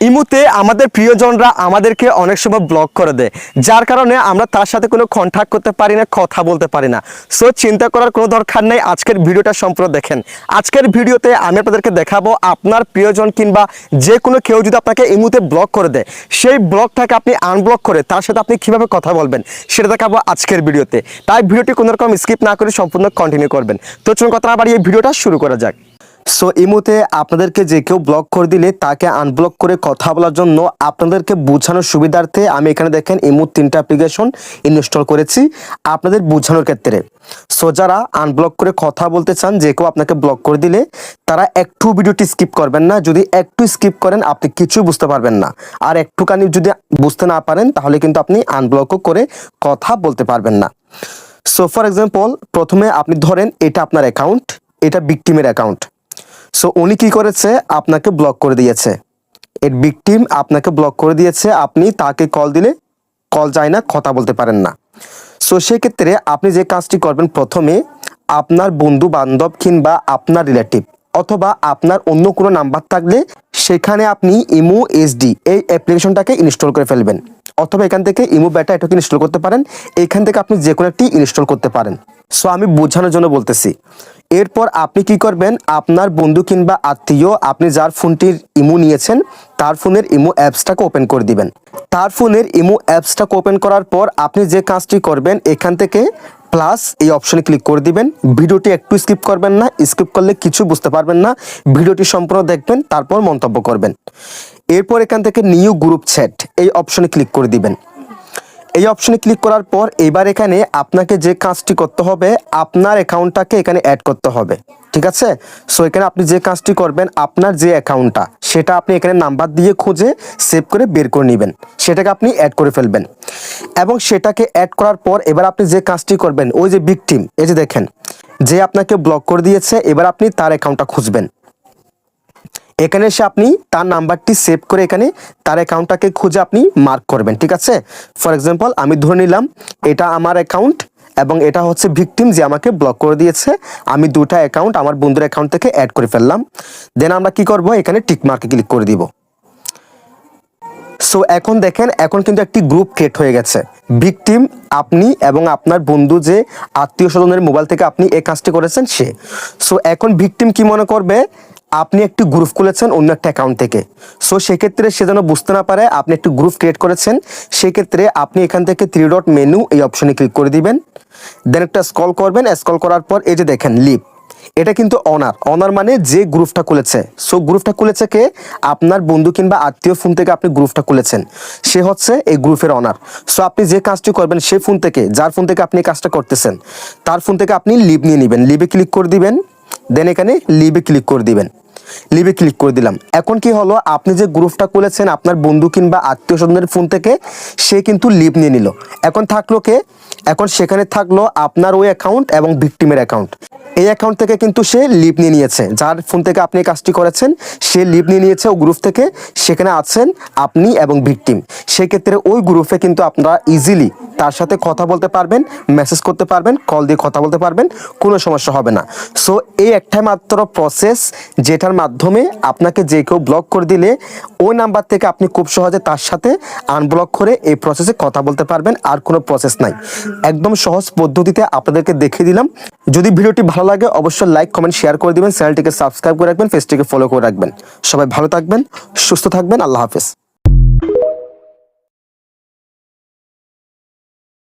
ইমুতে আমাদের প্রিয়জনরা আমাদেরকে অনেক সময় ব্লক করে দেয়, যার কারণে আমরা তার সাথে কোনো কন্ট্যাক্ট করতে পারি না, কথা বলতে পারি না। সো চিন্তা করার কোনো দরকার নেই, আজকের ভিডিওটা সম্পূর্ণ দেখেন। আজকের ভিডিওতে আমি আপনাদেরকে দেখাবো আপনার প্রিয়জন কিংবা যে কোনো কেউ যদি আপনাকে ইমুতে ব্লক করে দেয়, সেই ব্লকটাকে আপনি আনব্লক করে তার সাথে আপনি কীভাবে কথা বলবেন সেটা দেখাবো আজকের ভিডিওতে। তাই ভিডিওটি কোনো রকম স্কিপ না করে সম্পূর্ণ কন্টিনিউ করবেন। তো চলুন কথা না বাড়িয়ে এই ভিডিওটা শুরু করা যাক। সো ইমুতে আপনাদেরকে যে কেউ ব্লক করে দিলে তাকে আনব্লক করে কথা বলার জন্য আপনাদেরকে বোঝানোর সুবিধার্থে আমি এখানে দেখেন ইমুর 3টা অ্যাপ্লিকেশন ইনস্টল করেছি আপনাদের বোঝানোর ক্ষেত্রে। সো যারা আনব্লক করে কথা বলতে চান, যে কেউ আপনাকে ব্লক করে দিলে তারা একটু ভিডিওটি স্কিপ করবেন না। যদি একটু স্কিপ করেন আপনি কিছুই বুঝতে পারবেন না, আর একটুখানি যদি বুঝতে না পারেন তাহলে কিন্তু আপনি আনব্লকও করে কথা বলতে পারবেন না। সো ফর এক্সাম্পল, প্রথমে আপনি ধরেন এটা আপনার অ্যাকাউন্ট, এটা ভিকটিমের অ্যাকাউন্ট। সো উনি কি করেছে, আপনাকে ব্লক করে দিয়েছে। এর ভিকটিম আপনাকে ব্লক করে দিয়েছে, আপনি তাকে কল দিলে কল যায় না, কথা বলতে পারেন না। সো সেক্ষেত্রে আপনি যে কাজটি করবেন, প্রথমে আপনার বন্ধু বান্ধব কিংবা আপনার রিলেটিভ অথবা আপনার অন্য কোনো নাম্বার থাকলে সেখানে আপনি ইমো এইচডি এই অ্যাপ্লিকেশনটাকে ইনস্টল করে ফেলবেন, অথবা এখান থেকে ইমো বেটা এটাকে ইনস্টল করতে পারেন। এখান থেকে আপনি যে কোনো একটি ইনস্টল করতে পারেন। সো আমি বোঝানোর জন্য বলতেছি। এরপর আপনি কি করবেন, আপনার বন্ধু কিংবা আত্মীয় আপনি যার ফোনটির ইমো নিয়েছেন তার ফোনের ইমো অ্যাপসটাকে ওপেন করে দিবেন। তার ফোনের ইমো অ্যাপসটাকে ওপেন করার পর আপনি যে কাজটি করবেন, এখান থেকে প্লাস এই অপশনে ক্লিক করে দিবেন। ভিডিওটি একটু স্কিপ করবেন না, স্কিপ করলে কিছু বুঝতে পারবেন না। ভিডিওটি সম্পূর্ণ দেখবেন, তারপর মন্তব্য করবেন। এরপর এখান থেকে নিউ গ্রুপ চ্যাট এই অপশনে ক্লিক করে দিবেন। এই অপশনে ক্লিক করার পর এবার এখানে আপনাকে যে কাজটি করতে হবে, আপনার অ্যাকাউন্টটাকে এখানে অ্যাড করতে হবে, ঠিক আছে? সো এখানে আপনি যে কাজটি করবেন, আপনার যে অ্যাকাউন্টটা সেটা আপনি এখানে নাম্বার দিয়ে খুঁজে সেভ করে বের করে নেবেন, সেটাকে আপনি অ্যাড করে ফেলবেন। এবং সেটাকে অ্যাড করার পর এবার আপনি যে কাজটি করবেন, ওই যে ভিকটিম, এই যে দেখেন যে আপনাকে ব্লক করে দিয়েছে, এবার আপনি তার অ্যাকাউন্টটা খুঁজবেন। এখানে এসে আপনি তার নাম্বারটি সেভ করে এখানে তার অ্যাকাউন্টটাকে খুঁজে আপনি মার্ক করবেন, ঠিক আছে? ফর এক্সাম্পল আমি ধরে নিলাম এটা আমার অ্যাকাউন্ট এবং এটা হচ্ছে ভিকটিম যে আমাকে ব্লক করে দিয়েছে। আমি দুটা অ্যাকাউন্ট আমার বন্ধুর অ্যাকাউন্ট থেকে অ্যাড করে ফেললাম। দেন আমরা কি করব, এখানে টিক মার্কে ক্লিক করে দিব। সো এখন দেখেন, এখন কিন্তু একটি গ্রুপ ক্রিয়েট হয়ে গেছে। ভিকটিম আপনি এবং আপনার বন্ধু যে আত্মীয় স্বজনের মোবাইল থেকে আপনি এই কাজটি করেছেন সে। সো এখন ভিকটিম কি মনে করবে, আপনি একটি গ্রুপ খুলেছেন অন্য একটা অ্যাকাউন্ট থেকে। সো সেক্ষেত্রে সে যেন বুঝতে না পারে আপনি একটি গ্রুপ ক্রিয়েট করেছেন, সেক্ষেত্রে আপনি এখান থেকে 3 ডট মেনু এই অপশনে ক্লিক করে দিবেন। দেন একটা স্ক্রল করবেন, স্ক্রল করার পর এই যে দেখেন লিভ, এটা কিন্তু অনার মানে যে গ্রুপটা খুলেছে। সো গ্রুপটা খুলেছে কে, আপনার বন্ধু কিংবা আত্মীয় ফোন থেকে আপনি গ্রুপটা খুলেছেন, সে হচ্ছে এই গ্রুপের অনার। সো আপনি যে কাজটি করবেন, সে ফোন থেকে, যার ফোন থেকে আপনি কাজটা করতেছেন তার ফোন থেকে আপনি লিভ নিয়ে নেবেন। লিভে ক্লিক করে দিবেন, দেন এখানে লিভে ক্লিক করে দিবেন। লিভে ক্লিক করে দিলাম। এখন কি হলো, আপনি যে গ্রুপটা খুলেছেন আপনার বন্ধু কিংবা আত্মীয় স্বজনের ফোন থেকে, সে কিন্তু লিভ নিয়ে নিল। এখন থাকলো কে, এখন সেখানে থাকলো আপনার ওই অ্যাকাউন্ট এবং ভিকটিমের অ্যাকাউন্ট। এই অ্যাকাউন্ট থেকে কিন্তু সে লিভ নিয়ে নিয়েছে, যার ফোন থেকে আপনি কাজটি করেছেন সে লিভ নিয়ে নিয়েছে ও গ্রুপ থেকে। সেখানে আছেন আপনি এবং ভিকটিম। সেক্ষেত্রে ওই গ্রুপে কিন্তু আপনারা ইজিলি তার সাথে কথা বলতে পারবেন, মেসেজ করতে পারবেন, কল দিয়ে কথা বলতে পারবেন, কোনো সমস্যা হবে না। সো এই একটাই মাত্র প্রসেস যেটার মাধ্যমে আপনাকে যে কেউ ব্লক করে দিলে ওই নাম্বার থেকে আপনি খুব সহজে তার সাথে আনব্লক করে এই প্রসেসে কথা বলতে পারবেন। আর কোনো প্রসেস নাই, একদম সহজ পদ্ধতিতে আপনাদেরকে দেখিয়ে দিলাম। যদি ভিডিওটি ভালো লাগে অবশ্যই লাইক কমেন্ট শেয়ার করে দিবেন, চ্যানেলটিকে সাবস্ক্রাইব করে রাখবেন, পেজটিকে ফলো করে রাখবেন। সবাই ভালো থাকবেন, সুস্থ থাকবেন, আল্লাহ হাফেজ।